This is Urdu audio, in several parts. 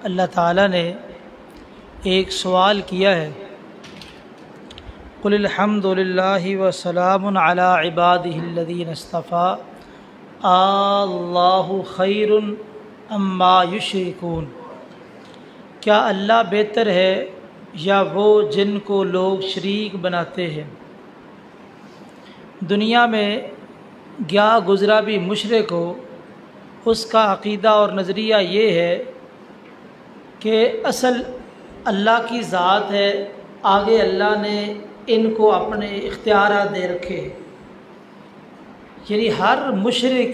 اللہ تعالیٰ نے ایک سوال کیا ہے، قل الحمد للہ وسلام علی عبادہ الذین اصطفیٰ اللہ خیر اما یشرکون۔ کیا اللہ بہتر ہے یا وہ جن کو لوگ شریک بناتے ہیں؟ دنیا میں گیا گزرا بھی مشرک ہو، اس کا عقیدہ اور نظریہ یہ ہے کہ اصل اللہ کی ذات ہے، آگے اللہ نے ان کو اپنے اختیارات دے رکھے۔ یعنی ہر مشرک،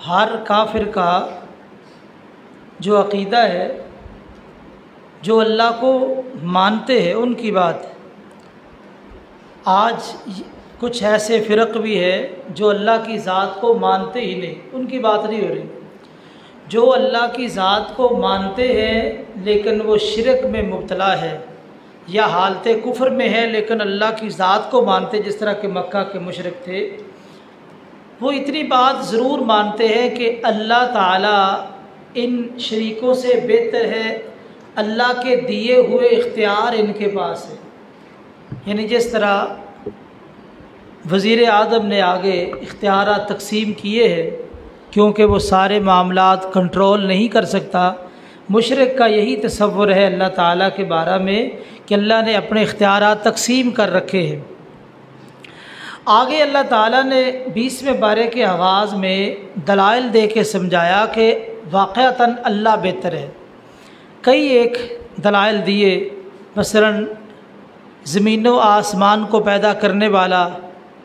ہر کافر کا جو عقیدہ ہے، جو اللہ کو مانتے ہیں، ان کی بات۔ آج کچھ ایسے فرق بھی ہے جو اللہ کی ذات کو مانتے ہی نہیں، ان کی بات نہیں ہو رہی۔ جو اللہ کی ذات کو مانتے ہیں لیکن وہ شرک میں مبتلا ہے یا حالت کفر میں ہے، لیکن اللہ کی ذات کو مانتے، جس طرح کہ مکہ کے مشرک تھے، وہ اتنی بات ضرور مانتے ہیں کہ اللہ تعالیٰ ان شریکوں سے بہتر ہے، اللہ کے دیے ہوئے اختیار ان کے پاس ہے۔ یعنی جس طرح وزیر اعظم نے آگے اختیارات تقسیم کیے ہیں، کیونکہ وہ سارے معاملات کنٹرول نہیں کر سکتا، مشرک کا یہی تصور ہے اللہ تعالیٰ کے بارے میں کہ اللہ نے اپنے اختیارات تقسیم کر رکھے ہیں۔ آگے اللہ تعالیٰ نے 20ویں پارے کے آغاز میں دلائل دے کے سمجھایا کہ واقعتاً اللہ بہتر ہے۔ کئی ایک دلائل دیے، مثلاً زمین و آسمان کو پیدا کرنے والا،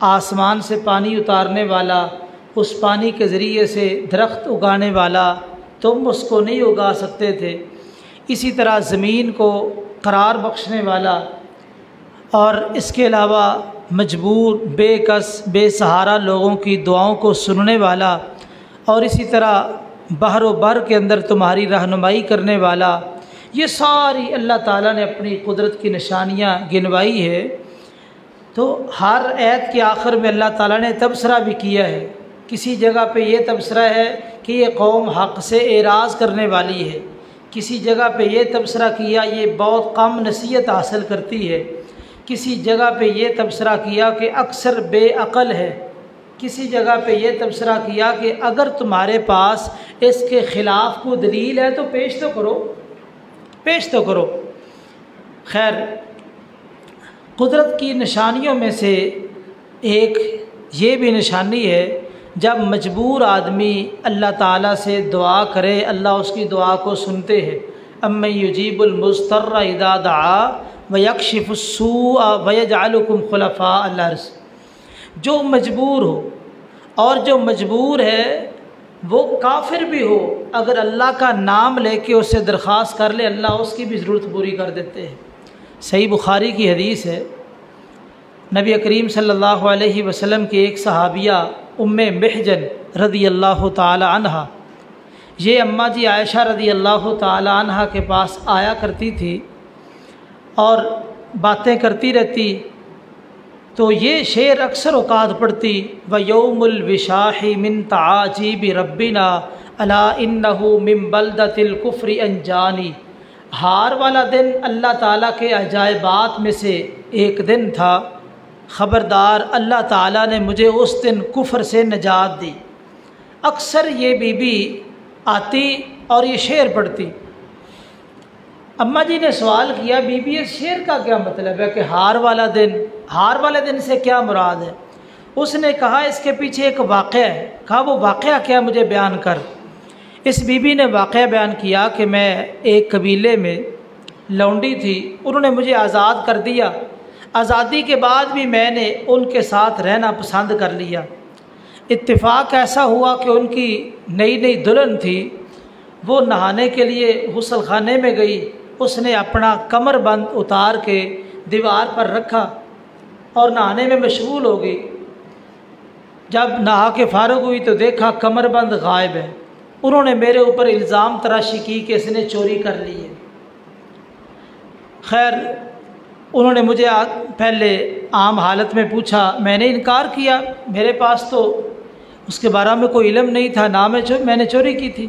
آسمان سے پانی اتارنے والا، اس پانی کے ذریعے سے درخت اگانے والا، تم اس کو نہیں اگا سکتے تھے۔ اسی طرح زمین کو قرار بخشنے والا، اور اس کے علاوہ مجبور، بے کس، بے سہارا لوگوں کی دعاؤں کو سننے والا، اور اسی طرح بحر و بر کے اندر تمہاری رہنمائی کرنے والا۔ یہ ساری اللہ تعالیٰ نے اپنی قدرت کی نشانیاں گنوائی ہے۔ تو ہر آیت کے آخر میں اللہ تعالیٰ نے تبصرہ بھی کیا ہے۔ کسی جگہ پہ یہ تبصرہ ہے کہ یہ قوم حق سے اعراض کرنے والی ہے، کسی جگہ پہ یہ تبصرہ کیا یہ بہت کم نصیحت حاصل کرتی ہے، کسی جگہ پہ یہ تبصرہ کیا کہ اکثر بے عقل ہے، کسی جگہ پہ یہ تبصرہ کیا کہ اگر تمہارے پاس اس کے خلاف کوئی دلیل ہے تو پیش تو کرو، پیش تو کرو۔ خیر، قدرت کی نشانیوں میں سے ایک یہ بھی نشانی ہے، جب مجبور آدمی اللہ تعالیٰ سے دعا کرے، اللہ اس کی دعا کو سنتے ہیں۔ امن یجیب المضطر اذا دعا ویکشف السوء ویجعلکم خلفاء الارض۔ جو مجبور ہو، اور جو مجبور ہے وہ کافر بھی ہو، اگر اللہ کا نام لے کے اس سے درخواست کر لے، اللہ اس کی بھی ضرورت پوری کر دیتے ہیں۔ صحیح بخاری کی حدیث ہے، نبی کریم صلی اللہ علیہ وسلم کی ایک صحابیہ ام محجن رضی اللہ تعالی عنہ، یہ اماں جی عائشہ رضی اللہ تعالی عنہ کے پاس آیا کرتی تھی اور باتیں کرتی رہتی، تو یہ شعر اکثر اوقات پڑھتی، وَيَوْمُ الْوِشَاحِ مِن تَعَاجِيبِ رَبِّنَا أَلَا إِنَّهُ مِن بَلْدَةِ الْكُفْرِ أَنْجَانِي۔ ہار والا دن اللہ تعالیٰ کے عجائبات میں سے ایک دن تھا، خبردار اللہ تعالیٰ نے مجھے اس دن کفر سے نجات دی۔ اکثر یہ بی بی آتی اور یہ شعر پڑھتی۔ اماں جی نے سوال کیا، بی بی اس شعر کا کیا مطلب ہے کہ ہار والا دن، ہار والے دن سے کیا مراد ہے؟ اس نے کہا اس کے پیچھے ایک واقعہ ہے۔ کہا وہ واقعہ کیا، مجھے بیان کر۔ اس بی بی نے واقعہ بیان کیا کہ میں ایک قبیلے میں لونڈی تھی، انہوں نے مجھے آزاد کر دیا، آزادی کے بعد بھی میں نے ان کے ساتھ رہنا پسند کر لیا۔ اتفاق ایسا ہوا کہ ان کی نئی نئی دلہن تھی، وہ نہانے کے لیے غسل خانے میں گئی، اس نے اپنا کمر بند اتار کے دیوار پر رکھا اور نہانے میں مشغول ہو گئی۔ جب نہا کے فارغ ہوئی تو دیکھا کمر بند غائب ہے۔ انہوں نے میرے اوپر الزام تراشی کی کہ اس نے چوری کر لی ہے۔ خیر، انہوں نے مجھے پہلے عام حالت میں پوچھا، میں نے انکار کیا، میرے پاس تو اس کے بارے میں کوئی علم نہیں تھا، نہ میں نے چوری کی تھی۔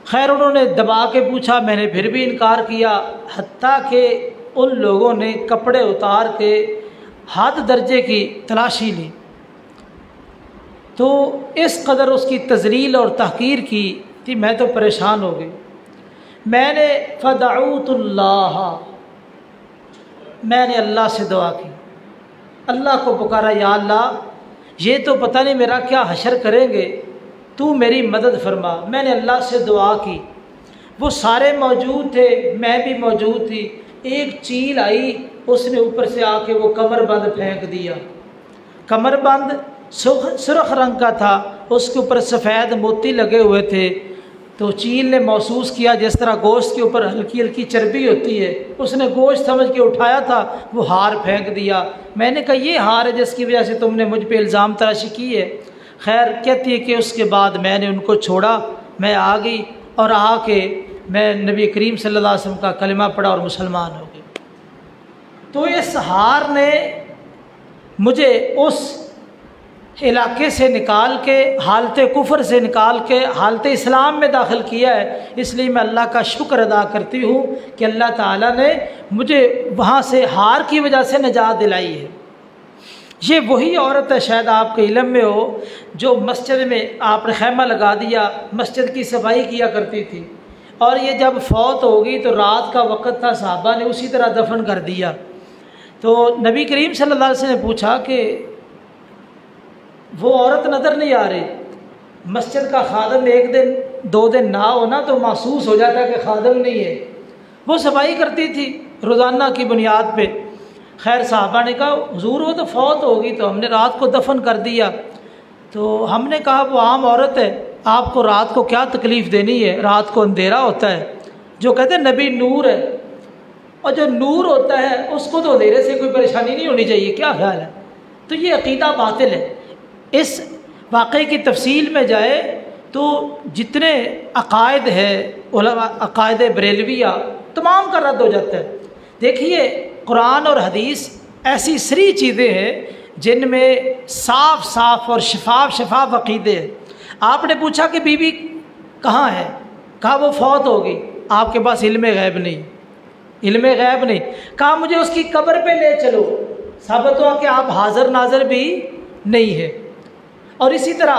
خیر انہوں نے دبا کے پوچھا، میں نے پھر بھی انکار کیا، حتیٰ کہ ان لوگوں نے کپڑے اتار کے حد درجے کی تلاشی لی، تو اس قدر اس کی تذلیل اور تحقیر کی کہ میں تو پریشان ہو گئی۔ میں نے فدعوت اللہ، میں نے اللہ سے دعا کی، اللہ کو پکارا، یا اللہ یہ تو پتہ نہیں میرا کیا حشر کریں گے، تو میری مدد فرما۔ میں نے اللہ سے دعا کی، وہ سارے موجود تھے، میں بھی موجود تھی۔ ایک چیل آئی، اس نے اوپر سے آ کے وہ کمر بند پھینک دیا۔ کمر بند سرخ رنگ کا تھا، اس کے اوپر سفید موتی لگے ہوئے تھے، تو چیل نے محسوس کیا جس طرح گوشت کے اوپر ہلکی ہلکی چربی ہوتی ہے، اس نے گوشت سمجھ کے اٹھایا تھا، وہ ہار پھینک دیا۔ میں نے کہا یہ ہار ہے جس کی وجہ سے تم نے مجھ پہ الزام تراشی کی ہے۔ خیر کہتی ہے کہ اس کے بعد میں نے ان کو چھوڑا، میں آ گئی اور آ کے میں نبی کریم صلی اللہ علیہ وسلم کا کلمہ پڑھا اور مسلمان ہو گئی۔ تو اس ہار نے مجھے اس علاقے سے نکال کے، حالت کفر سے نکال کے حالت اسلام میں داخل کیا ہے، اس لیے میں اللہ کا شکر ادا کرتی ہوں کہ اللہ تعالیٰ نے مجھے وہاں سے ہار کی وجہ سے نجات دلائی ہے۔ یہ وہی عورت ہے، شاید آپ کے علم میں ہو، جو مسجد میں آپ نے خیمہ لگا دیا، مسجد کی صفائی کیا کرتی تھی، اور یہ جب فوت ہو گئی تو رات کا وقت تھا، صحابہ نے اسی طرح دفن کر دیا۔ تو نبی کریم صلی اللہ علیہ وسلم نے پوچھا کہ وہ عورت نظر نہیں آ رہی؟ مسجد کا خادم ایک دن دو دن نہ ہونا تو محسوس ہو جاتا کہ خادم نہیں ہے، وہ صفائی کرتی تھی روزانہ کی بنیاد پہ۔ خیر صحابہ نے کہا حضور وہ تو فوت ہوگی، تو ہم نے رات کو دفن کر دیا۔ تو ہم نے کہا وہ عام عورت ہے، آپ کو رات کو کیا تکلیف دینی ہے، رات کو اندھیرا ہوتا ہے۔ جو کہتے ہیں نبی نور ہے، اور جو نور ہوتا ہے اس کو تو اندھیرے سے کوئی پریشانی نہیں ہونی چاہیے، کیا خیال ہے؟ تو یہ عقیدہ باطل ہے۔ اس واقعے کی تفصیل میں جائے تو جتنے عقائد ہے علماء، عقائد بریلویہ، تمام کا رد ہو جاتا ہے۔ دیکھیے قرآن اور حدیث ایسی سری چیزیں ہیں جن میں صاف صاف اور شفاف عقیدے ہیں۔ آپ نے پوچھا کہ بی بی کہاں ہے، کہا وہ فوت ہو گئی، آپ کے پاس علم غیب نہیں، علم غیب نہیں۔ کہا مجھے اس کی قبر پہ لے چلو، ثابت ہوا کہ آپ حاضر ناظر بھی نہیں ہے۔ اور اسی طرح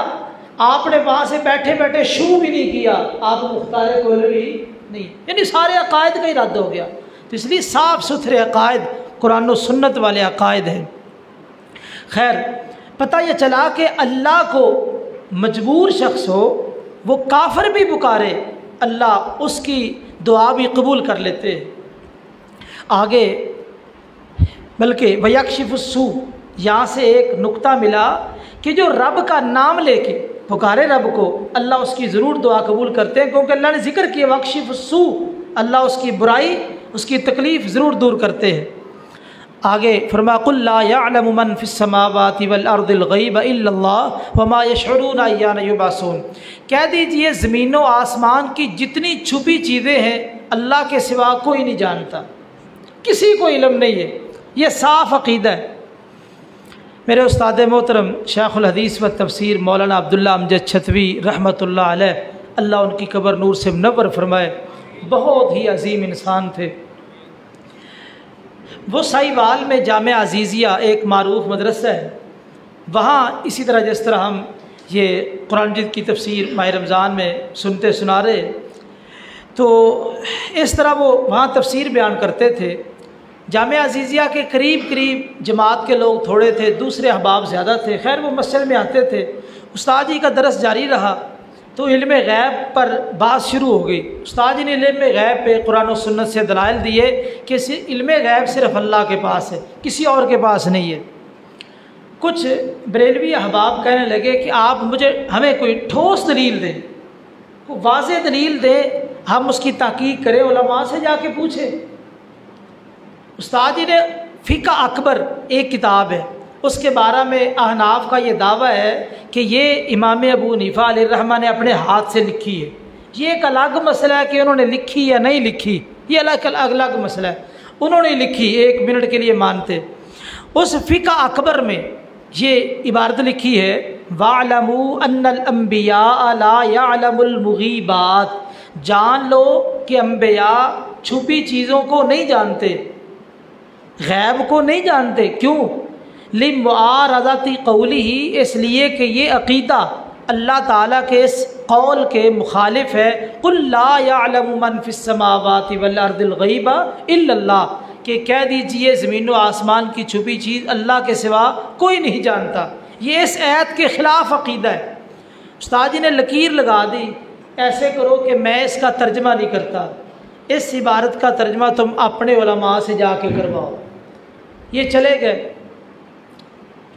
آپ نے وہاں سے بیٹھے بیٹھے شو بھی نہیں کیا، آپ مختار کولوی نہیں، یعنی سارے عقائد کا ہی رد ہو گیا۔ تو اس لیے صاف ستھرے عقائد قرآن و سنت والے عقائد ہیں۔ خیر پتہ یہ چلا کہ اللہ کو مجبور شخص ہو، وہ کافر بھی پکارے، اللہ اس کی دعا بھی قبول کر لیتے ہیں۔ آگے بلکہ وَيَكْشِفُ السُّوءَ، یہاں سے ایک نقطہ ملا کہ جو رب کا نام لے کے پکارے رب کو، اللہ اس کی ضرور دعا قبول کرتے ہیں، کیونکہ اللہ نے ذکر کیا وَيَكْشِفُ السُّوءَ، اللہ اس کی برائی، اس کی تکلیف ضرور دور کرتے ہیں۔ آگے فرما قُلْ لَا يَعْلَمُ مَنْ فِي السَّمَاوَاتِ وَالْأَرْضِ الْغَيْبَ إِلَّا اللَّهُ وَمَا يَشْعُرُونَ أَيَّانَ يُبْعَثُونَ، کہہ دیجئے زمین و آسمان کی جتنی چھپی چیزیں ہیں اللہ کے سوا کوئی نہیں جانتا، کسی کو علم نہیں ہے۔ یہ صاف عقیدہ ہے۔ میرے استاد محترم شیخ الحدیث و تفسیر مولانا عبداللہ امجد چھتوی رحمۃ اللہ علیہ، اللہ ان کی قبر نور سے منور فرمائے، بہت ہی عظیم انسان تھے۔ وہ سائیوال میں جامعہ عزیزیہ ایک معروف مدرسہ ہے، وہاں اسی طرح جس طرح ہم یہ قرآن مجید کی تفسیر ماہ رمضان میں سنتے سنا رہے، تو اس طرح وہ وہاں تفسیر بیان کرتے تھے۔ جامعہ عزیزیہ کے قریب جماعت کے لوگ تھوڑے تھے، دوسرے احباب زیادہ تھے۔ خیر وہ مسجد میں آتے تھے، استاد جی کا درس جاری رہا تو علم غیب پر بات شروع ہو گئی۔ استاد جی نے علم غیب پہ قرآن و سنت سے دلائل دیے کہ علم غیب صرف اللہ کے پاس ہے، کسی اور کے پاس نہیں ہے۔ کچھ بریلوی احباب کہنے لگے کہ آپ ہمیں کوئی ٹھوس دلیل دیں، کوئی واضح دلیل دیں، ہم اس کی تحقیق کریں، علماء سے جا کے پوچھیں۔ استاد جی نے فقہ اکبر ایک کتاب ہے، اس کے بارے میں احناف کا یہ دعویٰ ہے کہ یہ امام ابو حنیفہ علیہ الرحمہ نے اپنے ہاتھ سے لکھی ہے۔ یہ ایک الگ مسئلہ ہے کہ انہوں نے لکھی یا نہیں لکھی، یہ الگ مسئلہ ہے۔ انہوں نے لکھی، ایک منٹ کے لیے مانتے۔ اس فقہ اکبر میں یہ عبارت لکھی ہے وَاعْلَمُوا أَنَّ الْأَنْبِيَاءَ لَا يَعْلَمُ الْمُغِيبَاتِ، جان لو کہ انبیاء چھپی چیزوں کو نہیں جانتے، غیب کو نہیں جانتے۔ کیوں؟ لمعارضۃ قولہ، اس لیے کہ یہ عقیدہ اللہ تعالیٰ کے اس قول کے مخالف ہے۔ قل لا یعلم من فی السماوات والارض الغیب الا اللہ، کہ کہہ دیجئے زمین و آسمان کی چھپی چیز اللہ کے سوا کوئی نہیں جانتا۔ یہ اس آیت کے خلاف عقیدہ ہے۔ استاد جی نے لکیر لگا دی، ایسے کرو کہ میں اس کا ترجمہ نہیں کرتا، اس عبارت کا ترجمہ تم اپنے علماء سے جا کے کرواؤ۔ یہ چلے گئے،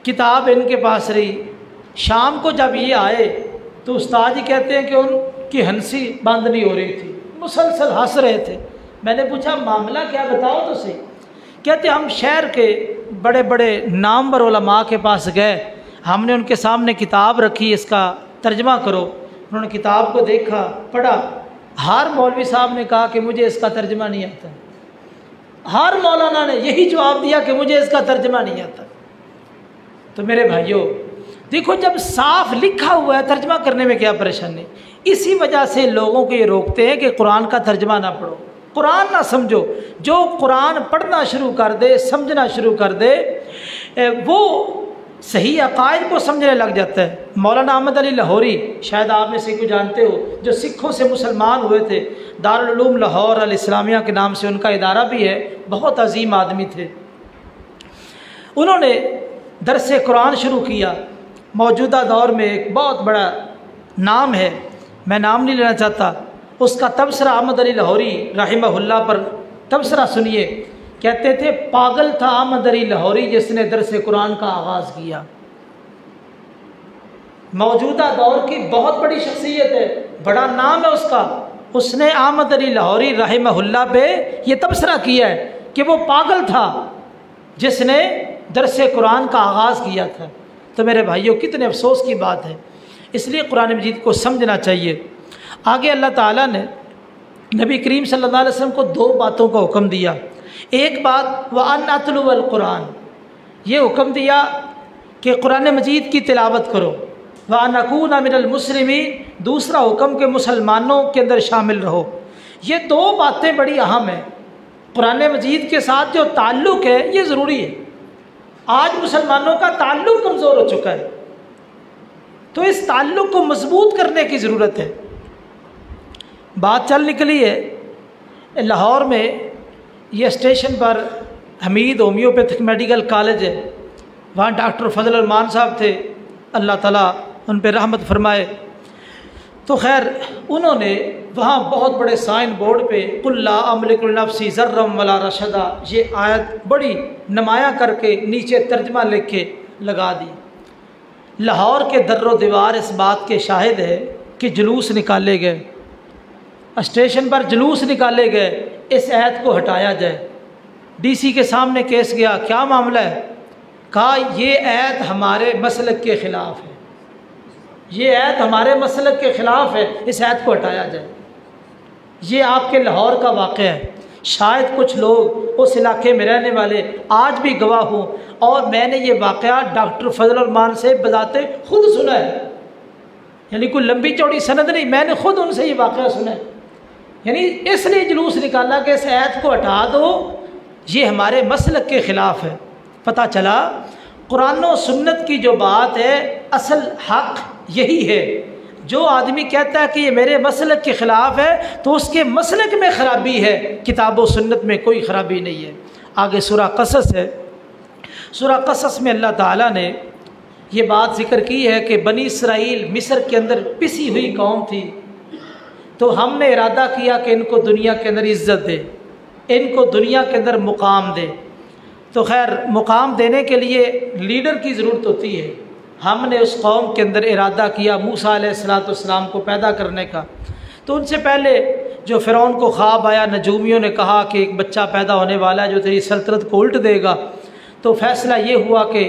کتاب ان کے پاس رہی۔ شام کو جب یہ آئے تو استاد جی کہتے ہیں کہ ان کی ہنسی بند نہیں ہو رہی تھی، مسلسل ہنس رہے تھے۔ میں نے پوچھا معاملہ کیا، بتاؤ تو صحیح۔ کہتے ہم شہر کے بڑے بڑے نامور علماء کے پاس گئے، ہم نے ان کے سامنے کتاب رکھی، اس کا ترجمہ کرو۔ انہوں نے کتاب کو دیکھا، پڑھا۔ ہر مولوی صاحب نے کہا کہ مجھے اس کا ترجمہ نہیں آتا، ہر مولانا نے یہی جواب دیا کہ مجھے اس کا ترجمہ نہیں آتا۔ تو میرے بھائیوں دیکھو، جب صاف لکھا ہوا ہے ترجمہ کرنے میں کیا پریشانی؟ اسی وجہ سے لوگوں کو یہ روکتے ہیں کہ قرآن کا ترجمہ نہ پڑھو، قرآن نہ سمجھو۔ جو قرآن پڑھنا شروع کر دے، سمجھنا شروع کر دے، وہ صحیح عقائد کو سمجھنے لگ جاتا ہے۔ مولانا احمد علی لاہوری، شاید آپ میں سے کوئی جانتے ہو، جو سکھوں سے مسلمان ہوئے تھے، دارالعلوم لاہور الاسلامیہ کے نام سے ان کا ادارہ بھی ہے، بہت عظیم آدمی تھے۔ انہوں نے درس قرآن شروع کیا۔ موجودہ دور میں ایک بہت بڑا نام ہے، میں نام نہیں لینا چاہتا، اس کا تبصرہ احمد علی لاہوری رحمہ اللہ پر تبصرہ سنیے۔ کہتے تھے پاگل تھا احمد علی لاہوری جس نے درس قرآن کا آغاز کیا۔ موجودہ دور کی بہت بڑی شخصیت ہے، بڑا نام ہے اس کا، اس نے احمد علی لاہوری رحمہ اللہ پہ یہ تبصرہ کیا ہے کہ وہ پاگل تھا جس نے درس قرآن کا آغاز کیا تھا۔ تو میرے بھائیوں کتنے افسوس کی بات ہے، اس لیے قرآن مجید کو سمجھنا چاہیے۔ آگے اللہ تعالیٰ نے نبی کریم صلی اللہ علیہ وسلم کو دو باتوں کا حکم دیا۔ ایک بات وَأَنْ أَتْلُوَ الْقُرْآنَ، یہ حکم دیا کہ قرآن مجید کی تلاوت کرو۔ وَأَنْ أَكُونَ مِنَ الْمُسْلِمِينَ، دوسرا حکم کہ مسلمانوں کے اندر شامل رہو۔ یہ دو باتیں بڑی اہم ہیں۔ قرآن مجید کے ساتھ جو تعلق ہے یہ ضروری ہے۔ آج مسلمانوں کا تعلق کمزور ہو چکا ہے، تو اس تعلق کو مضبوط کرنے کی ضرورت ہے۔ بات چل نکلی ہے لاہور میں، یہ اسٹیشن پر حمید ہومیوپیتھک میڈیکل کالج ہے، وہاں ڈاکٹر فضل الرحمان صاحب تھے، اللہ تعالیٰ ان پہ رحمت فرمائے۔ تو خیر انہوں نے وہاں بہت بڑے سائن بورڈ پہ قل لا املک لنفسی ضرا ولا رشدا، یہ آیت بڑی نمایاں کر کے نیچے ترجمہ لکھ کے لگا دی۔ لاہور کے در و دیوار اس بات کے شاہد ہے کہ جلوس نکالے گئے، اسٹیشن پر جلوس نکالے گئے، اس آیت کو ہٹایا جائے۔ ڈی سی کے سامنے کیس گیا، کیا معاملہ ہے؟ کہا یہ آیت ہمارے مسلک کے خلاف ہے، یہ آیت ہمارے مسلک کے خلاف ہے، اس آیت کو ہٹایا جائے۔ یہ آپ کے لاہور کا واقعہ ہے، شاید کچھ لوگ اس علاقے میں رہنے والے آج بھی گواہ ہوں، اور میں نے یہ واقعہ ڈاکٹر فضل الرحمان سے بذات خود سنا ہے، یعنی کوئی لمبی چوڑی سند نہیں، میں نے خود ان سے یہ واقعہ سنا ہے۔ یعنی اس لیے جلوس نکالا کہ اس آیت کو ہٹا دو، یہ ہمارے مسلک کے خلاف ہے۔ پتہ چلا قرآن و سنت کی جو بات ہے اصل حق یہی ہے۔ جو آدمی کہتا ہے کہ یہ میرے مسلک کے خلاف ہے تو اس کے مسلک میں خرابی ہے، کتاب و سنت میں کوئی خرابی نہیں ہے۔ آگے سورہ قصص ہے، سورہ قصص میں اللہ تعالیٰ نے یہ بات ذکر کی ہے کہ بنی اسرائیل مصر کے اندر پسی ہوئی قوم تھی، تو ہم نے ارادہ کیا کہ ان کو دنیا کے اندر عزت دے، ان کو دنیا کے اندر مقام دے۔ تو خیر مقام دینے کے لیے لیڈر کی ضرورت ہوتی ہے۔ ہم نے اس قوم کے اندر ارادہ کیا موسیٰ علیہ السلام کو پیدا کرنے کا۔ تو ان سے پہلے جو فرعون کو خواب آیا، نجومیوں نے کہا کہ ایک بچہ پیدا ہونے والا ہے جو تیری سلطنت کو الٹ دے گا، تو فیصلہ یہ ہوا کہ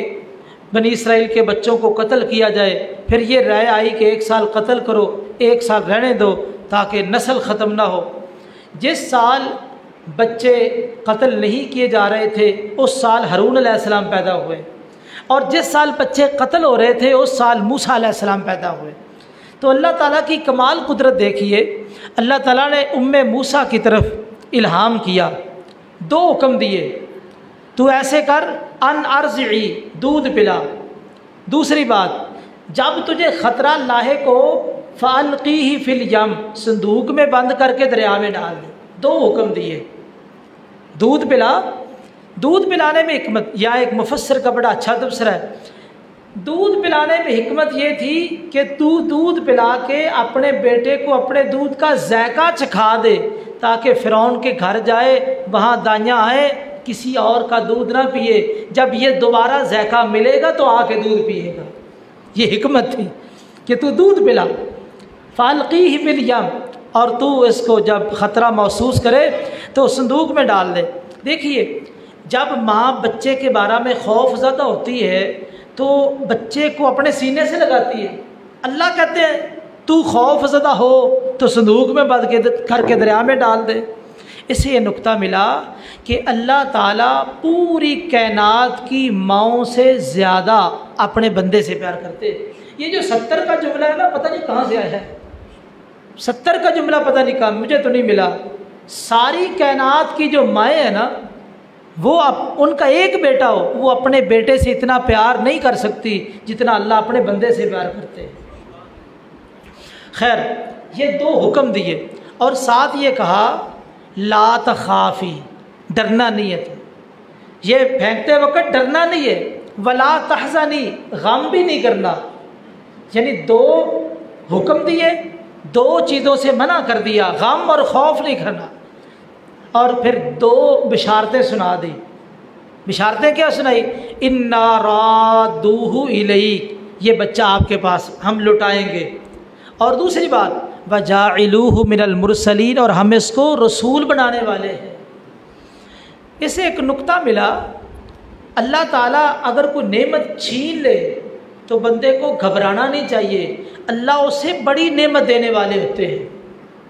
بنی اسرائیل کے بچوں کو قتل کیا جائے۔ پھر یہ رائے آئی کہ 1 سال قتل کرو، 1 سال رہنے دو تاکہ نسل ختم نہ ہو۔ جس سال بچے قتل نہیں کیے جا رہے تھے اس سال ہارون علیہ السلام پیدا ہوئے، اور جس سال بچے قتل ہو رہے تھے اس سال موسیٰ علیہ السلام پیدا ہوئے۔ تو اللہ تعالیٰ کی کمال قدرت دیکھیے، اللہ تعالیٰ نے موسیٰ کی طرف الہام کیا، 2 حکم دیے، تو ایسے کر، ان ارضعی، دودھ پلا۔ دوسری بات، جب تجھے خطرہ لاحق ہو، فالقیہ فی الیم، صندوق میں بند کر کے دریا میں ڈال دے۔ 2 حکم دیے، دودھ پلا۔ دودھ پلانے میں حکمت، یا ایک مفسر کا بڑا اچھا تبصرہ ہے، دودھ پلانے میں حکمت یہ تھی کہ تو دودھ پلا کے اپنے بیٹے کو اپنے دودھ کا ذائقہ چکھا دے، تاکہ فرعون کے گھر جائے، وہاں دائیاں آئے، کسی اور کا دودھ نہ پیے، جب یہ دوبارہ ذائقہ ملے گا تو آ کے دودھ پیے گا۔ یہ حکمت تھی کہ تو دودھ پلا، فالقیہ فی الیم، اور تو اس کو جب خطرہ محسوس کرے تو صندوق میں ڈال دے۔ دیکھیے، جب ماں بچے کے بارے میں خوف زدہ ہوتی ہے تو بچے کو اپنے سینے سے لگاتی ہے۔ اللہ کہتے ہیں تو خوف زدہ ہو تو صندوق میں بند کر کے دریا میں ڈال دے۔ اس سے یہ نقطہ ملا کہ اللہ تعالیٰ پوری کائنات کی ماؤں سے زیادہ اپنے بندے سے پیار کرتے ہیں۔ یہ جو 70 کا جملہ ہے نا، پتہ نہیں کہاں سے آیا ہے، 70 کا جملہ پتہ نہیں کہاں، مجھے تو نہیں ملا۔ ساری کائنات کی جو مائیں ہیں نا، وہ ان کا ایک بیٹا ہو، وہ اپنے بیٹے سے اتنا پیار نہیں کر سکتی جتنا اللہ اپنے بندے سے پیار کرتے ہیں۔ خیر، یہ 2 حکم دیے، اور ساتھ یہ کہا لا تخافی، ڈرنا نہیں ہے، یہ پھینکتے وقت ڈرنا نہیں ہے، ولا تحزنی، غم بھی نہیں کرنا۔ یعنی 2 حکم دیے، 2 چیزوں سے منع کر دیا، غم اور خوف نہیں کرنا، اور پھر 2 بشارتیں سنا دی۔ بشارتیں کیا سنائی؟ انا رادوہ الیک، یہ بچہ آپ کے پاس ہم لٹائیں گے، اور دوسری بات وجاعلوہ من المرسلین، اور ہم اس کو رسول بنانے والے ہیں۔ اس سے ایک نقطہ ملا، اللہ تعالیٰ اگر کوئی نعمت چھین لے تو بندے کو گھبرانا نہیں چاہیے، اللہ اسے بڑی نعمت دینے والے ہوتے ہیں۔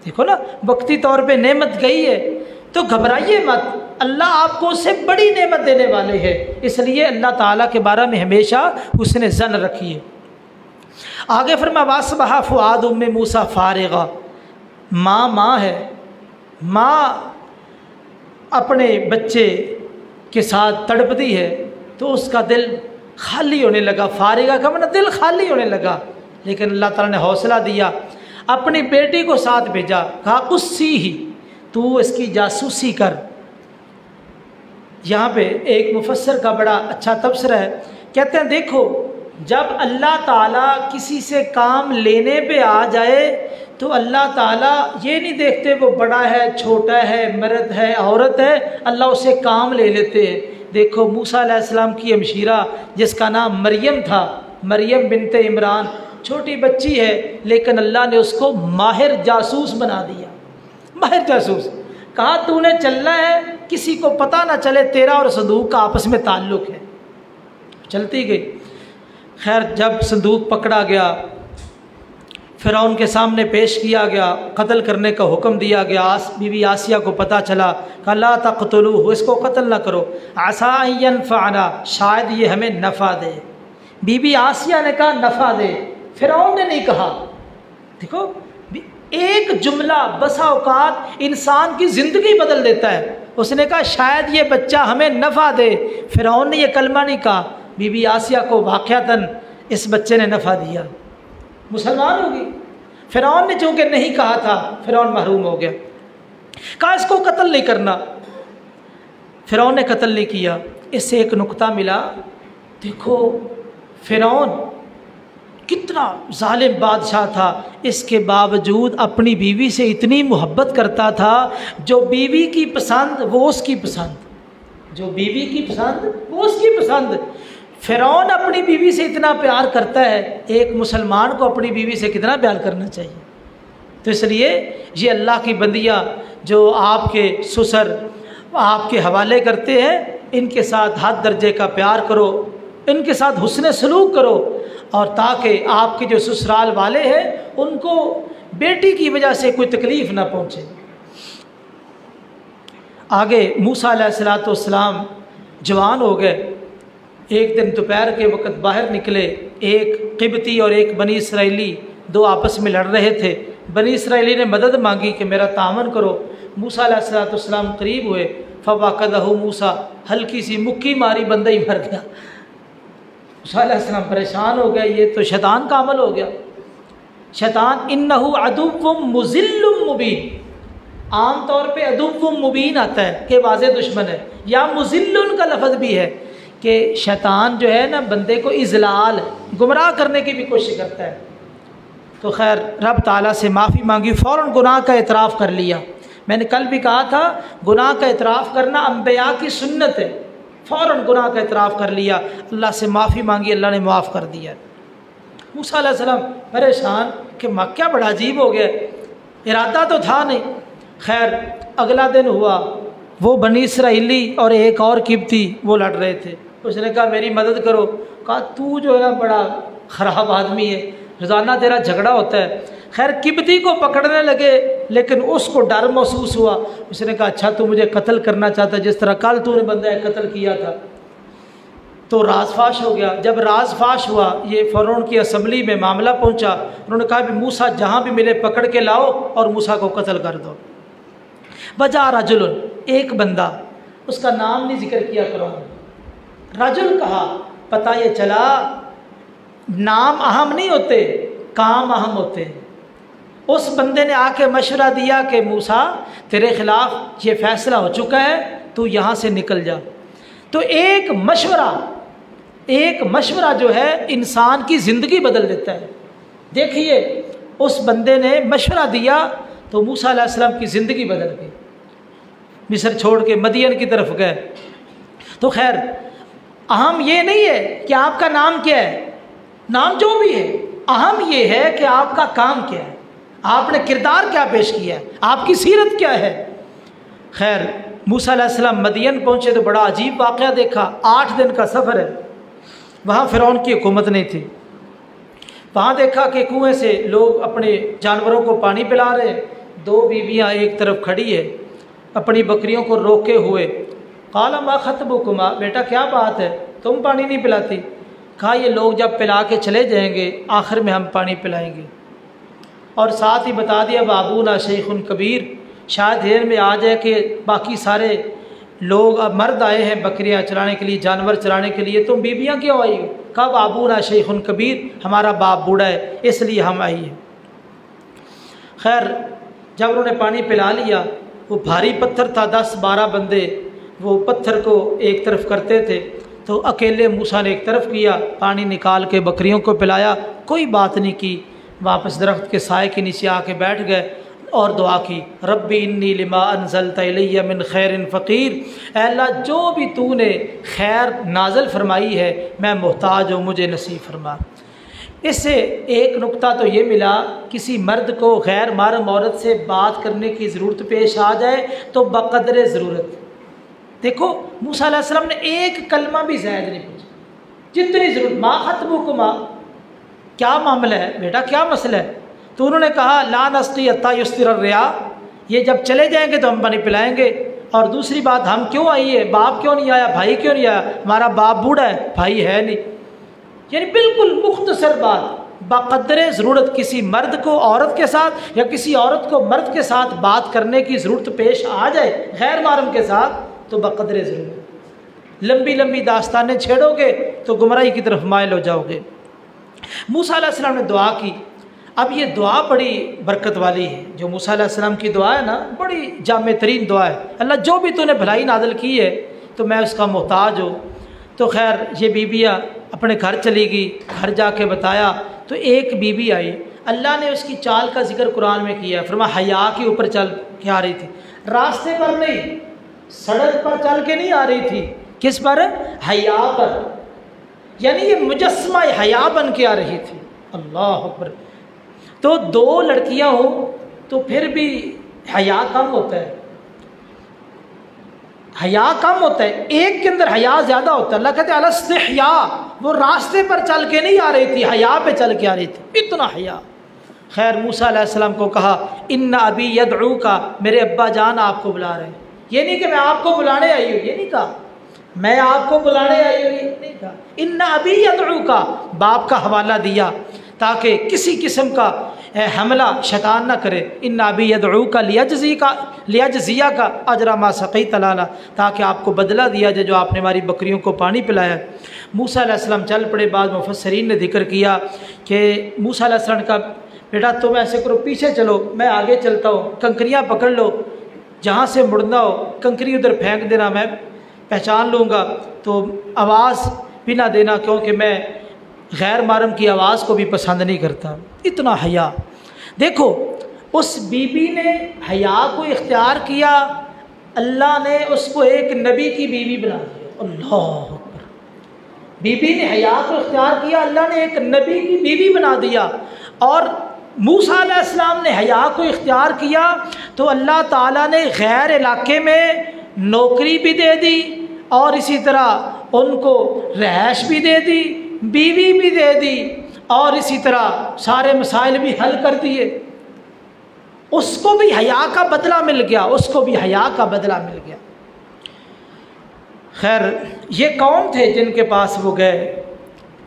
دیکھو نا، وقتی طور پہ نعمت گئی ہے تو گھبرائیے مت، اللہ آپ کو اس سے بڑی نعمت دینے والے ہیں، اس لیے اللہ تعالیٰ کے بارے میں ہمیشہ حسن ظن رکھیے۔ آگے فرمایا واصبح فؤاد ام موسیٰ فارغا، ماں ہے، ماں اپنے بچے کے ساتھ تڑپتی ہے تو اس کا دل خالی ہونے لگا۔ فارغہ کا مطلب دل خالی ہونے لگا، لیکن اللہ تعالیٰ نے حوصلہ دیا، اپنی بیٹی کو ساتھ بھیجا، کہا قصی ہی، تو اس کی جاسوسی کر۔ یہاں پہ ایک مفسر کا بڑا اچھا تبصرہ ہے، کہتے ہیں دیکھو، جب اللہ تعالیٰ کسی سے کام لینے پہ آ جائے تو اللہ تعالیٰ یہ نہیں دیکھتے وہ بڑا ہے چھوٹا ہے مرد ہے عورت ہے، اللہ اسے کام لے لیتے ہیں۔ دیکھو موسیٰ علیہ السلام کی ہمشیرہ جس کا نام مریم تھا، مریم بنت عمران، چھوٹی بچی ہے، لیکن اللہ نے اس کو ماہر جاسوس بنا دیا۔ ماہر جاسوس، کہا تو نے چلنا ہے، کسی کو پتہ نہ چلے تیرا اور صندوق کا آپس میں تعلق ہے۔ چلتی گئی۔ خیر، جب صندوق پکڑا گیا، فرعون کے سامنے پیش کیا گیا، قتل کرنے کا حکم دیا گیا، بی بی آسیہ کو پتہ چلا، کہا لا تقتلوہ، اس کو قتل نہ کرو، عسیٰ ان ینفعنا، شاید یہ ہمیں نفع دے۔ بی بی آسیہ نے کہا نفع دے، فرعون نے نہیں کہا۔ دیکھو، ایک جملہ بسا اوقات انسان کی زندگی بدل دیتا ہے۔ اس نے کہا شاید یہ بچہ ہمیں نفع دے، فرعون نے یہ کلمہ نہیں کہا، بی بی آسیہ کو واقعتاً اس بچے نے نفع دیا، مسلمان ہوگی۔ فرعون نے چونکہ نہیں کہا تھا، فرعون محروم ہو گیا۔ کہا اس کو قتل نہیں کرنا، فرعون نے قتل نہیں کیا۔ اس سے ایک نقطہ ملا، دیکھو فرعون کتنا ظالم بادشاہ تھا، اس کے باوجود اپنی بیوی سے اتنی محبت کرتا تھا، جو بیوی کی پسند وہ اس کی پسند، جو بیوی کی پسند وہ اس کی پسند۔ فرعون اپنی بیوی سے اتنا پیار کرتا ہے، ایک مسلمان کو اپنی بیوی سے کتنا پیار کرنا چاہیے۔ تو اس لیے یہ اللہ کی بندیاں جو آپ کے سسر آپ کے حوالے کرتے ہیں، ان کے ساتھ حد درجے کا پیار کرو، ان کے ساتھ حسن سلوک کرو، اور تاکہ آپ کے جو سسرال والے ہیں ان کو بیٹی کی وجہ سے کوئی تکلیف نہ پہنچے۔ آگے موسیٰ علیہ السلام جوان ہو گئے، ایک دن دوپہر کے وقت باہر نکلے، ایک قبطی اور ایک بنی اسرائیلی دو آپس میں لڑ رہے تھے، بنی اسرائیلی نے مدد مانگی کہ میرا تعاون کرو، موسیٰ علیہ السلام قریب ہوئے، فوقدہ موسیٰ، ہلکی سی مکی ماری بندہ ہی مر گیا۔ موسیٰ علیہ السلام پریشان ہو گیا، یہ تو شیطان کا عمل ہو گیا۔ شیطان انہ عدو مضل مبین، عام طور پہ عدو مبین آتا ہے کہ واضح دشمن ہے، یا مضل کا لفظ بھی ہے کہ شیطان جو ہے نا بندے کو اضلال، گمراہ کرنے کی بھی کوشش کرتا ہے۔ تو خیر رب تعالیٰ سے معافی مانگی، فوراً گناہ کا اعتراف کر لیا۔ میں نے کل بھی کہا تھا گناہ کا اعتراف کرنا انبیاء کی سنت ہے، فوراً گناہ کا اعتراف کر لیا، اللہ سے معافی مانگی، اللہ نے معاف کر دیا۔ موسیٰ علیہ السلام پریشان کہ کیا بڑا عجیب ہو گیا، ارادہ تو تھا نہیں۔ خیر اگلا دن ہوا، وہ بنی اسرائیلی اور ایک اور قبطی وہ لڑ رہے تھے۔ اس نے کہا میری مدد کرو، کہا تو جو ہے نا بڑا خراب آدمی ہے، روزانہ تیرا جھگڑا ہوتا ہے۔ خیر قبطی کو پکڑنے لگے، لیکن اس کو ڈر محسوس ہوا۔ اس نے کہا اچھا تو مجھے قتل کرنا چاہتا ہے جس طرح کل تو نے بندہ قتل کیا تھا۔ تو راز فاش ہو گیا۔ جب راز فاش ہوا، یہ فرعون کی اسمبلی میں معاملہ پہنچا، انہوں نے کہا بھی موسیٰ جہاں بھی ملے پکڑ کے لاؤ اور موسیٰ کو قتل کر دو۔ وجاء رجل، ایک بندہ، اس کا نام نہیں ذکر کیا قرآن، رجل کہا، پتہ یہ چلا نام اہم نہیں ہوتے، کام اہم ہوتے ہیں۔ اس بندے نے آ کے مشورہ دیا کہ موسیٰ تیرے خلاف یہ فیصلہ ہو چکا ہے، تو یہاں سے نکل جا۔ تو ایک مشورہ جو ہے انسان کی زندگی بدل دیتا ہے۔ دیکھیے اس بندے نے مشورہ دیا تو موسیٰ علیہ السلام کی زندگی بدل گئی، مصر چھوڑ کے مدین کی طرف گئے۔ تو خیر اہم یہ نہیں ہے کہ آپ کا نام کیا ہے، نام جو بھی ہے، اہم یہ ہے کہ آپ کا کام کیا ہے، آپ نے کردار کیا پیش کیا ہے، آپ کی سیرت کیا ہے۔ خیر موسیٰ علیہ السلام مدین پہنچے تو بڑا عجیب واقعہ دیکھا۔ 8 دن کا سفر ہے، وہاں فرعون کی حکومت نہیں تھی۔ وہاں دیکھا کہ کنویں سے لوگ اپنے جانوروں کو پانی پلا رہے، 2 بیویاں ایک طرف کھڑی ہے اپنی بکریوں کو روکے ہوئے۔ قال ما خطبکما، بیٹا کیا بات ہے، تم پانی نہیں پلاتی؟ کہا یہ لوگ جب پلا کے چلے جائیں گے آخر میں ہم پانی پلائیں گے۔ اور ساتھ ہی بتا دیا بابونا شیخ کبیر، شاید دیر میں آ جائے کہ باقی سارے لوگ اب مرد آئے ہیں بکریاں چرانے کے لیے، جانور چرانے کے لیے، تم بیویاں کیوں آئی ہو؟ کہا بابونا شیخ کبیر، ہمارا باپ بوڑھا ہے اس لیے ہم آئی ہیں۔ خیر جب انہوں نے پانی پلا لیا، وہ بھاری پتھر تھا، 10-12 بندے وہ پتھر کو ایک طرف کرتے تھے، تو اکیلے موسیٰ نے ایک طرف کیا، پانی نکال کے بکریوں کو پلایا، کوئی بات نہیں کی، واپس درخت کے سائے کے نیچے آ کے بیٹھ گئے اور دعا کی، ربی انی لما انزلت الی من خیر فقیر، اے اللہ جو بھی تو نے خیر نازل فرمائی ہے میں محتاج ہوں، مجھے نصیب فرما۔ اس سے ایک نقطہ تو یہ ملا، کسی مرد کو غیر محرم عورت سے بات کرنے کی ضرورت پیش آ جائے تو بقدر ضرورت۔ دیکھو موسیٰ علیہ السلام نے ایک کلمہ بھی زائد نہیں پوچھا، جتنی ضرورت۔ ما خطبکما، کیا معاملہ ہے بیٹا، کیا مسئلہ ہے؟ تو انہوں نے کہا لا نسقی حتی یسدر الرعاء، یہ جب چلے جائیں گے تو ہم پانی پلائیں گے۔ اور دوسری بات، ہم کیوں آئیے، باپ کیوں نہیں آیا، بھائی کیوں نہیں آیا؟ ہمارا باپ بوڑھا ہے، بھائی ہے نہیں۔ یعنی بالکل مختصر بات، بقدر ضرورت کسی مرد کو عورت کے ساتھ یا کسی عورت کو مرد کے ساتھ بات کرنے کی ضرورت پیش آ جائے غیر محرم کے ساتھ تو بقدر ضرورت۔ لمبی لمبی داستانیں چھیڑو گے تو گمراہی کی طرف مائل ہو جاؤ گے۔ موسیٰ علیہ السلام نے دعا کی۔ اب یہ دعا بڑی برکت والی ہے، جو موسیٰ علیہ السلام کی دعا ہے نا، بڑی جامع ترین دعا ہے، اللہ جو بھی تو نے بھلائی نازل کی ہے تو میں اس کا محتاج ہوں۔ تو خیر یہ بیویاں اپنے گھر چلی گئی، گھر جا کے بتایا تو ایک بیوی آئی، اللہ نے اس کی چال کا ذکر قرآن میں کیا، فرمایا حیا کے اوپر چل کے آ رہی تھی، راستے پر نہیں، سڑک پر چل کے نہیں آ رہی تھی، کس پر؟ حیا پر، یعنی یہ مجسمہ حیا بن کے آ رہی تھی۔ اللہ اکبر۔ تو 2 لڑکیاں ہوں تو پھر بھی حیا کم ہوتا ہے، حیا کم ہوتا ہے، ایک کے اندر حیا زیادہ ہوتا ہے۔ اللہ کہتے ہیں الاستحیاء، وہ راستے پر چل کے نہیں آ رہی تھی، حیا پہ چل کے آ رہی تھی، اتنا حیا۔ خیر موسیٰ علیہ السلام کو کہا ان ابی یدعوک، میرے ابا جان آپ کو بلا رہے ہیں۔ یہ نہیں کہ میں آپ کو بلانے آئی ہوں، یہ نہیں کہا میں آپ کو بلانے آئی ہوں، یہ نہیں کہا، ان ابی یدعوک، باپ کا حوالہ دیا تاکہ کسی قسم کا حملہ شیطان نہ کرے۔ ان ابی یدعوک لیجزیہ کا اجر ما سقیت لنا، تاکہ آپ کو بدلہ دیا جائے جو آپ نے ہماری بکریوں کو پانی پلایا۔ موسیٰ علیہ السلام چل پڑے۔ بعض مفسرین نے ذکر کیا کہ موسیٰ علیہ السلام کا بیٹا تم ایسے کرو، پیچھے چلو میں آگے چلتا ہوں، کنکریاں پکڑ لو، جہاں سے مڑنا ہو کنکری ادھر پھینک دینا، میں پہچان لوں گا، تو آواز بھی نہ دینا کیونکہ میں غیر محرم کی آواز کو بھی پسند نہیں کرتا۔ اتنا حیا، دیکھو اس بی بی نے حیا کو اختیار کیا، اللہ نے اس کو ایک نبی کی بیوی بنا دیا۔ اللہ اکبر، بی بی نے حیا کو اختیار کیا، اللہ نے ایک نبی کی بیوی بنا دیا۔ اور موسیٰ علیہ السلام نے حیا کو اختیار کیا تو اللہ تعالیٰ نے غیر علاقے میں نوکری بھی دے دی اور اسی طرح ان کو رہائش بھی دے دی، بیوی بھی دے دی، اور اسی طرح سارے مسائل بھی حل کر دیے۔ اس کو بھی حیا کا بدلہ مل گیا، اس کو بھی حیا کا بدلہ مل گیا۔ خیر یہ کون تھے جن کے پاس وہ گئے؟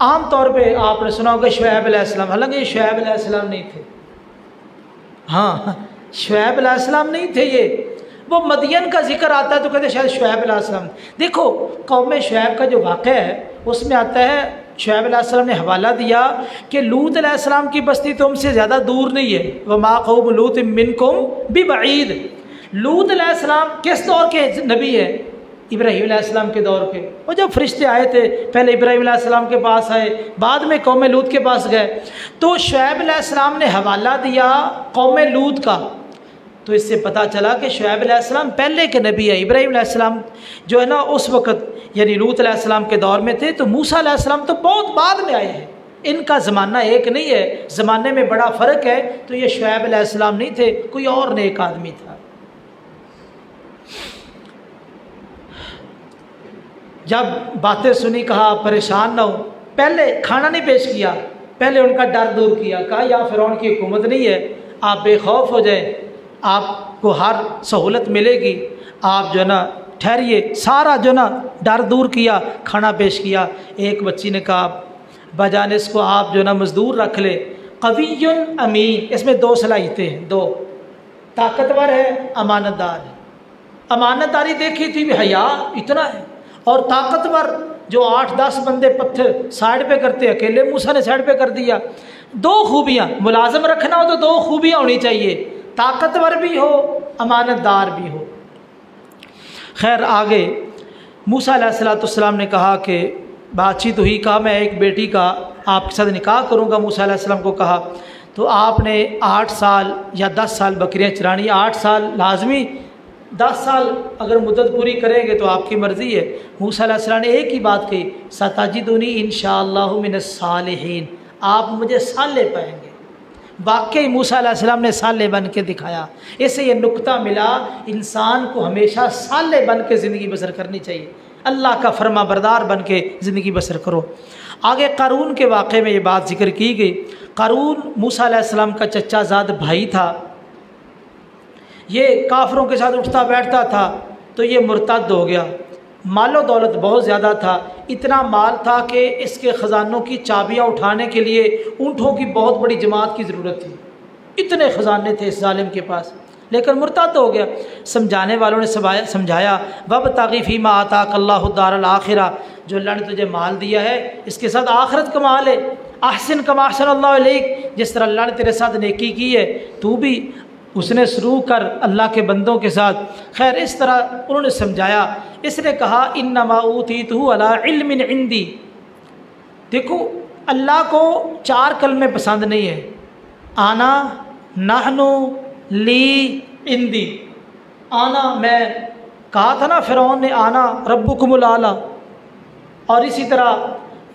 عام طور پہ آپ نے سنا ہوگا شعیب علیہ السلام، حالانکہ یہ شعیب علیہ السلام نہیں تھے، ہاں شعیب علیہ السلام نہیں تھے، یہ وہ مدین کا ذکر آتا ہے تو کہتے ہیں شاید شعیب علیہ السلام۔ دیکھو قوم شعیب کا جو واقعہ ہے اس میں آتا ہے شعیب علیہ السلام نے حوالہ دیا کہ لوط علیہ السلام کی بستی تم سے زیادہ دور نہیں ہے، وَمَا قَوْمُ لُوطٍ مِّنكُمْ بِبَعِيدٍ۔ لوط علیہ السلام کس دور کے نبی ہے؟ ابراہیم علیہ السلام کے دور کے۔ وہ جب فرشتے آئے تھے پہلے ابراہیم علیہ السلام کے پاس آئے، بعد میں قوم لوط کے پاس گئے، تو شعیب علیہ السلام نے حوالہ دیا قوم لوط کا، تو اس سے پتہ چلا کہ شعیب علیہ السلام پہلے کے نبی ہے۔ ابراہیم علیہ السلام جو ہے نا اس وقت یعنی لوط علیہ السلام کے دور میں تھے، تو موسیٰ علیہ السلام تو بہت بعد میں آئے ہیں، ان کا زمانہ ایک نہیں ہے، زمانے میں بڑا فرق ہے۔ تو یہ شعیب علیہ السلام نہیں تھے، کوئی اور نیک آدمی تھا۔ جب باتیں سنی کہا پریشان نہ ہو، پہلے کھانا نہیں پیش کیا، پہلے ان کا ڈر دور کیا، کہا یا فرعون کی حکومت نہیں ہے، آپ بے خوف ہو جائیں، آپ کو ہر سہولت ملے گی، آپ جو ہے نا ٹھہریے، سارا جو ہے نا ڈر دور کیا، کھانا پیش کیا۔ ایک بچی نے کہا بجان اس کو آپ جو ہے نا مزدور رکھ لے، قوی امین، اس میں دو صلاحیتیں ہیں، دو، طاقتور ہے، امانت دار ہے۔ امانت داری دیکھی تھی بھی حیا اتنا ہے، اور طاقتور جو 8-10 بندے پتھر سائڈ پہ کرتے، اکیلے موسیٰ نے سائڈ پہ کر دیا۔ دو خوبیاں، ملازم رکھنا ہو تو دو خوبیاں ہونی چاہیے، طاقتور بھی ہو، امانت دار بھی ہو۔ خیر آگے موسیٰ علیہ السلام نے کہا کہ بات چیت ہوئی، کہا میں ایک بیٹی کا آپ کے ساتھ نکاح کروں گا۔ موسیٰ علیہ السلام کو کہا تو آپ نے 8 سال یا 10 سال بکریاں چرانی، 8 سال لازمی، 10 سال اگر مدت پوری کریں گے تو آپ کی مرضی ہے۔ موسیٰ علیہ السلام نے ایک ہی بات کہی، ستجدنی انشاءاللہ من الصالحین، آپ مجھے صالح پائیں گے۔ واقعی موسیٰ علیہ السلام نے صالح بن کے دکھایا۔ اس سے یہ نقطہ ملا، انسان کو ہمیشہ صالح بن کے زندگی بسر کرنی چاہیے، اللہ کا فرما بردار بن کے زندگی بسر کرو۔ آگے قارون کے واقعے میں یہ بات ذکر کی گئی۔ قارون موسیٰ علیہ السلام کا چچا زاد بھائی تھا، یہ کافروں کے ساتھ اٹھتا بیٹھتا تھا، تو یہ مرتد ہو گیا۔ مال و دولت بہت زیادہ تھا، اتنا مال تھا کہ اس کے خزانوں کی چابیاں اٹھانے کے لیے اونٹوں کی بہت بڑی جماعت کی ضرورت تھی، اتنے خزانے تھے اس ظالم کے پاس، لیکن مرتد ہو گیا۔ سمجھانے والوں نے سمجھایا وَابْتَغِ فِيمَا آتَاكَ اللَّهُ الدَّارَ الْآخِرَةَ، جو اللہ نے تجھے مال دیا ہے اس کے ساتھ آخرت کما لے، احسن کما احسن اللہ علیک، جس طرح اللہ نے تیرے ساتھ نیکی کی ہے تو بھی اس نے سلوک کر اللہ کے بندوں کے ساتھ۔ خیر اس طرح انہوں نے سمجھایا۔ اس نے کہا انما اوتیتہ علی علم عندی، دیکھو اللہ کو 4 کلمے پسند نہیں ہیں، آنا، نحنو، لی، عندی۔ آنا، میں کہا تھا نا فرعون نے آنا ربکم الاعلی، اور اسی طرح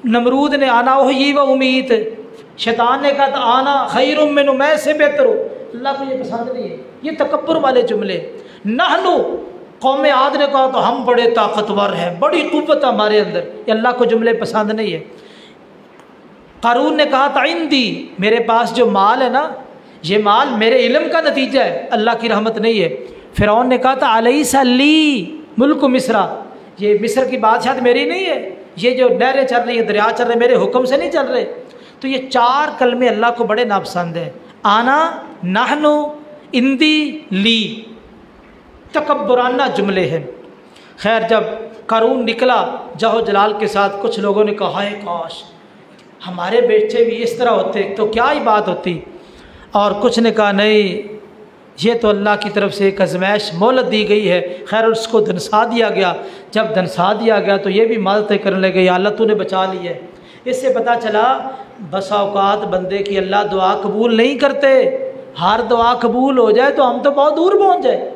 نمرود نے آنا احیی و امیت، شیطان نے کہا تھا آنا خیر من، میں سے بہتر ہوں۔ اللہ کو یہ پسند نہیں ہے، یہ تکبر والے جملے۔ نحنو، قوم عاد نے کہا تو ہم بڑے طاقتور ہیں، بڑی قوت ہمارے اندر، یہ اللہ کو جملے پسند نہیں ہے۔ قارون نے کہا تھا عندی، میرے پاس جو مال ہے نا یہ مال میرے علم کا نتیجہ ہے، اللہ کی رحمت نہیں ہے۔ فرعون نے کہا تھا الیس لی ملک مصر، یہ مصر کی بادشاہت میری نہیں ہے، یہ جو نہریں چل رہی ہیں، دریا چل رہے ہیں، میرے حکم سے نہیں چل رہے۔ تو یہ 4 کلمے اللہ کو بڑے ناپسند ہیں، آنا، نحنو، اندی، لی، تکبرانہ جملے ہیں۔ خیر جب قارون نکلا جاہ جلال کے ساتھ، کچھ لوگوں نے کہا ہے کاش ہمارے بیٹے بھی اس طرح ہوتے تو کیا ہی بات ہوتی، اور کچھ نے کہا نہیں، یہ تو اللہ کی طرف سے ایک آزمائش مہلت دی گئی ہے۔ خیر اس کو دھنسا دیا گیا، جب دھنسا دیا گیا تو یہ بھی مدد کرنے لگے، یا اللہ تو نے بچا لی ہے۔ اس سے پتہ چلا بسا اوقات بندے کی اللہ دعا قبول نہیں کرتے، ہر دعا قبول ہو جائے تو ہم تو بہت دور پہنچ جائے،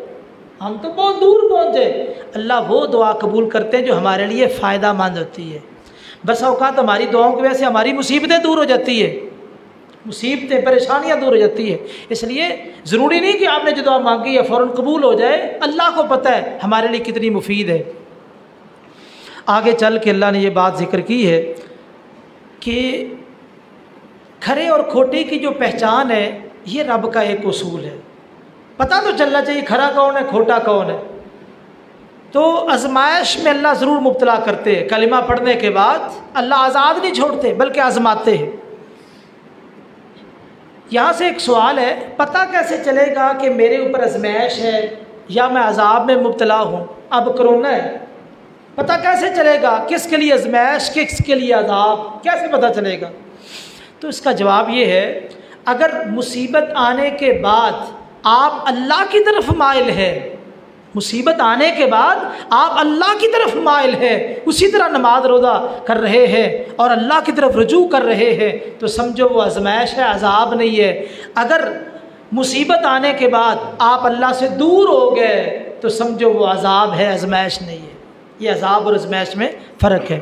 ہم تو بہت دور پہنچ جائے۔ اللہ وہ دعا قبول کرتے ہیں جو ہمارے لیے فائدہ مند ہوتی ہے۔ بسا اوقات ہماری دعاؤں کی وجہ سے ہماری مصیبتیں دور ہو جاتی ہے، مصیبتیں پریشانیاں دور ہو جاتی ہے۔ اس لیے ضروری نہیں کہ آپ نے جو دعا مانگی ہے فوراً قبول ہو جائے، اللہ کو پتہ ہے ہمارے لیے کتنی مفید ہے۔ آگے چل کے اللہ نے یہ بات ذکر کی ہے کہ کھرے اور کھوٹے کی جو پہچان ہے یہ رب کا ایک اصول ہے، پتہ تو چلنا چاہیے کھرا کون ہے کھوٹا کون ہے۔ تو آزمائش میں اللہ ضرور مبتلا کرتے ہیں، کلمہ پڑھنے کے بعد اللہ آزاد نہیں چھوڑتے بلکہ آزماتے ہیں۔ یہاں سے ایک سوال ہے، پتہ کیسے چلے گا کہ میرے اوپر آزمائش ہے یا میں عذاب میں مبتلا ہوں؟ اب کرونا ہے، پتہ کیسے چلے گا کس کے لیے آزمائش کس کے لیے عذاب، کیسے پتہ چلے گا؟ تو اس کا جواب یہ ہے، اگر مصیبت آنے کے بعد آپ اللہ کی طرف مائل ہے، مصیبت آنے کے بعد آپ اللہ کی طرف مائل ہیں، اسی طرح نماز روزہ کر رہے ہیں اور اللہ کی طرف رجوع کر رہے ہیں، تو سمجھو وہ آزمائش ہے، عذاب نہیں ہے۔ اگر مصیبت آنے کے بعد آپ اللہ سے دور ہو گئے تو سمجھو وہ عذاب ہے، آزمائش نہیں ہے۔ یہ عذاب اور آزمائش میں فرق ہے۔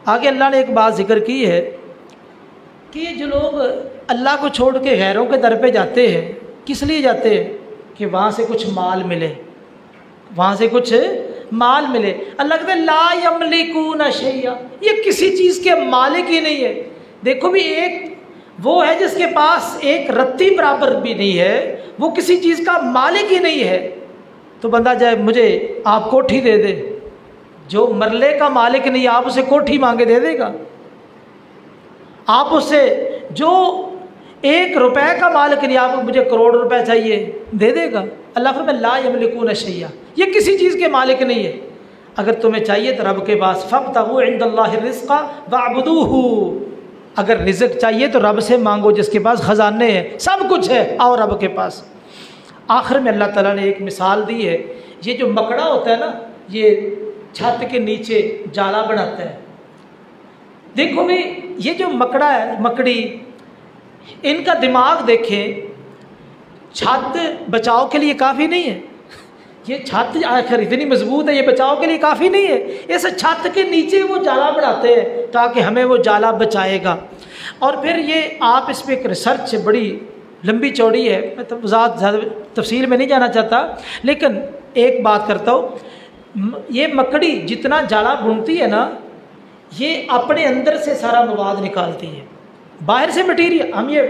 آگے اللہ نے ایک بات ذکر کی ہے کہ یہ جو لوگ اللہ کو چھوڑ کے غیروں کے در پہ جاتے ہیں، کس لیے جاتے ہیں؟ کہ وہاں سے کچھ مال ملے، وہاں سے کچھ مال ملے۔ اللہ کہتے ہیں لا یملکون شیئا، یہ کسی چیز کے مالک ہی نہیں ہے۔ دیکھو بھی ایک وہ ہے جس کے پاس ایک رتی برابر بھی نہیں ہے، وہ کسی چیز کا مالک ہی نہیں ہے۔ تو بندہ جائے مجھے آپ کوٹھی دے دے، جو مرلے کا مالک نہیں، آپ اسے کوٹھی مانگے دے دے گا؟ آپ اسے جو 1 روپے کا مالک نہیں، آپ مجھے کروڑ روپے چاہیے دے دے گا؟ اللہ فرماتا ہے لا یملکون شیئا، یہ کسی چیز کے مالک نہیں ہے۔ اگر تمہیں چاہیے تو رب کے پاس فابتغوا عند اللہ الرزق واعبدوہ، اگر رزق چاہیے تو رب سے مانگو جس کے پاس خزانے ہیں، سب کچھ ہے، آؤ رب کے پاس۔ آخر میں اللہ تعالیٰ نے ایک مثال دی ہے، یہ جو مکڑا ہوتا ہے نا، یہ چھت کے نیچے جالا بناتا ہے۔ دیکھو بھی یہ جو مکڑا ہے، مکڑی، ان کا دماغ دیکھیں، چھت بچاؤ کے لیے کافی نہیں ہے، یہ چھت آخر اتنی مضبوط ہے، یہ بچاؤ کے لیے کافی نہیں ہے، اس چھت کے نیچے وہ جالا بناتے ہیں تاکہ ہمیں وہ جالا بچائے گا۔ اور پھر یہ آپ اس پہ ایک ریسرچ بڑی لمبی چوڑی ہے، میں تو زیادہ تفصیل میں نہیں جانا چاہتا، لیکن ایک بات کرتا ہوں، یہ مکڑی جتنا جالا بنتی ہے نا، یہ اپنے اندر سے سارا مواد نکالتی ہے۔ باہر سے مٹیریل، ہم یہ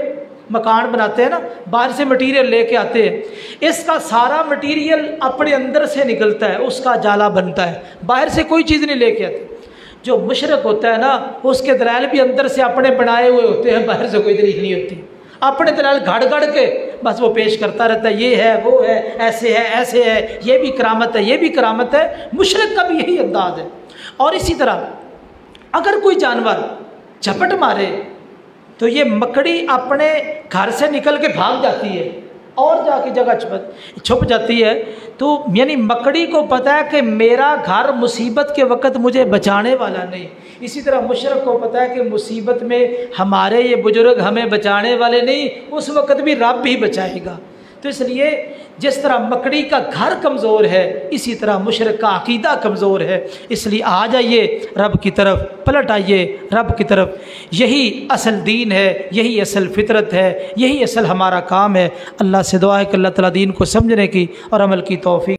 مکان بناتے ہیں نا، باہر سے مٹیریل لے کے آتے ہیں، اس کا سارا مٹیریل اپنے اندر سے نکلتا ہے، اس کا جالا بنتا ہے، باہر سے کوئی چیز نہیں لے کے آتے۔ جو مشرق ہوتا ہے نا، اس کے دلائل بھی اندر سے اپنے بنائے ہوئے ہوتے ہیں، باہر سے کوئی دلیل نہیں ہوتی، اپنے دلائل گھڑ گھڑ کے بس وہ پیش کرتا رہتا ہے، یہ ہے وہ ہے، ایسے ہے ایسے ہے، یہ بھی کرامت ہے یہ بھی کرامت ہے۔ مشرق کا بھی یہی انداز ہے۔ اور اسی طرح اگر کوئی جانور جھپٹ مارے تو یہ مکڑی اپنے گھر سے نکل کے بھاگ جاتی ہے اور جا کے جگہ چھپ جاتی ہے۔ تو یعنی مکڑی کو پتہ ہے کہ میرا گھر مصیبت کے وقت مجھے بچانے والا نہیں۔ اسی طرح مشرق کو پتہ ہے کہ مصیبت میں ہمارے یہ بزرگ ہمیں بچانے والے نہیں، اس وقت بھی رب بھی بچائے گا۔ تو اس لیے جس طرح مکڑی کا گھر کمزور ہے، اسی طرح مشرق کا عقیدہ کمزور ہے۔ اس لیے آ جائیے رب کی طرف، پلٹ آئیے رب کی طرف، یہی اصل دین ہے، یہی اصل فطرت ہے، یہی اصل ہمارا کام ہے۔ اللہ سے دعا ہے کہ اللہ تعالیٰ دین کو سمجھنے کی اور عمل کی توفیق